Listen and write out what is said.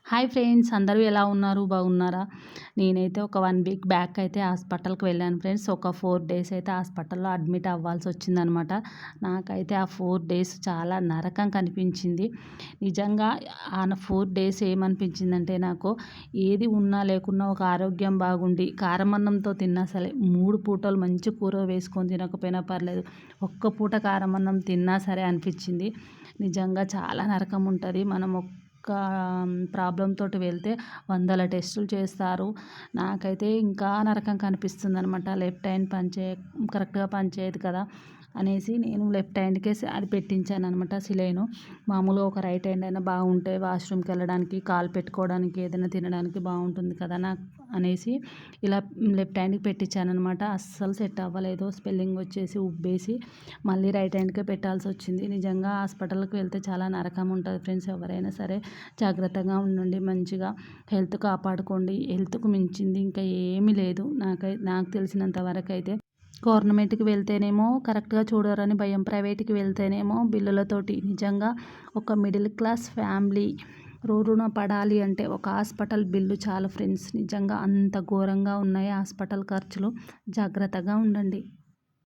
Hi friends, అందరూ ఎలా ఉన్నారు? బాగున్నారా? నేనైతే ఒక 1 వీక్ బ్యాక్ అయితే హాస్పిటల్‌కి వెళ్ళాను ఫ్రెండ్స్. ఒక 4 డేస్ అయితే హాస్పిటల్‌లో అడ్మిట్ అవ్వాల్సొచ్చిందనమాట. నాకైతే ఆ 4 డేస్ చాలా నరకం కనిపించింది. నిజంగా ఆ 4 డేస్ ఏమనిపించిందంటే నాకు ఏది ఉన్నా లేకున్నా ఒక ఆరోగ్యం బాగుండి కారమన్నంతో తిన్నా సరే 3 పూటలు మంచి కూర వేసుకొని తినకపోయినా పర్లేదు. ఒక్క పూట కారమన్నం తిన్నా సరే అనిపించింది. నిజంగా చాలా నరకం ఉంటది. మనం ఒక్క ప్రాబ్లమ్ తోటి వెళ్తే వందల టెస్టులు చేస్తారు. నాకైతే ఇంకా నరకం కనిపిస్తుందనమాట. లెఫ్ట్ హ్యాండ్ కరెక్ట్‌గా పనిచేయదు కదా అనేసి నేను లెఫ్ట్ హ్యాండ్‌కే అది పెట్టించాననమాట సిలైను. మామూలుగా ఒక రైట్ హ్యాండ్ అయినా బాగుంటే వాష్‌రూమ్‌కి వెళ్ళడానికి, కాలు పెట్టుకోవడానికి, ఏదైనా తినడానికి బాగుంటుంది కదా అనేసి ఇలా లెఫ్ట్ హ్యాండ్‌కి పెట్టించాననమాట. అస్సలు సెట్ అవ్వలేదు. స్పెల్లింగ్ వచ్చేసి ఉబ్బేసి మళ్ళీ రైట్ హ్యాండ్‌కే పెట్టాల్సొచ్చింది. నిజంగా హాస్పిటల్‌కి వెళ్తే చాలా నరకం ఉంటది ఫ్రెండ్స్. ఎవరైనా సరే జాగ్రత్తగా ఉండండి. మంచిగా హెల్త్ కాపాడుకోండి. హెల్త్‌కు మించింది ఇంకా ఏమీ లేదు. నాకు తెలిసినంత వరకైతే. గవర్నమెంట్‌కి వెళ్తేనేమో కరెక్ట్‌గా చూడరని భయం. ప్రైవేట్‌కి వెళ్తేనేమో బిల్లులతోటి. నిజంగా ఒక మిడిల్ క్లాస్ ఫ్యామిలీ రోడ్డున పడాలి అంటే ఒక హాస్పిటల్ బిల్లు చాలు ఫ్రెండ్స్. నిజంగా అంత ఘోరంగా ఉన్నాయి హాస్పిటల్ ఖర్చులు. జాగ్రత్తగా ఉండండి.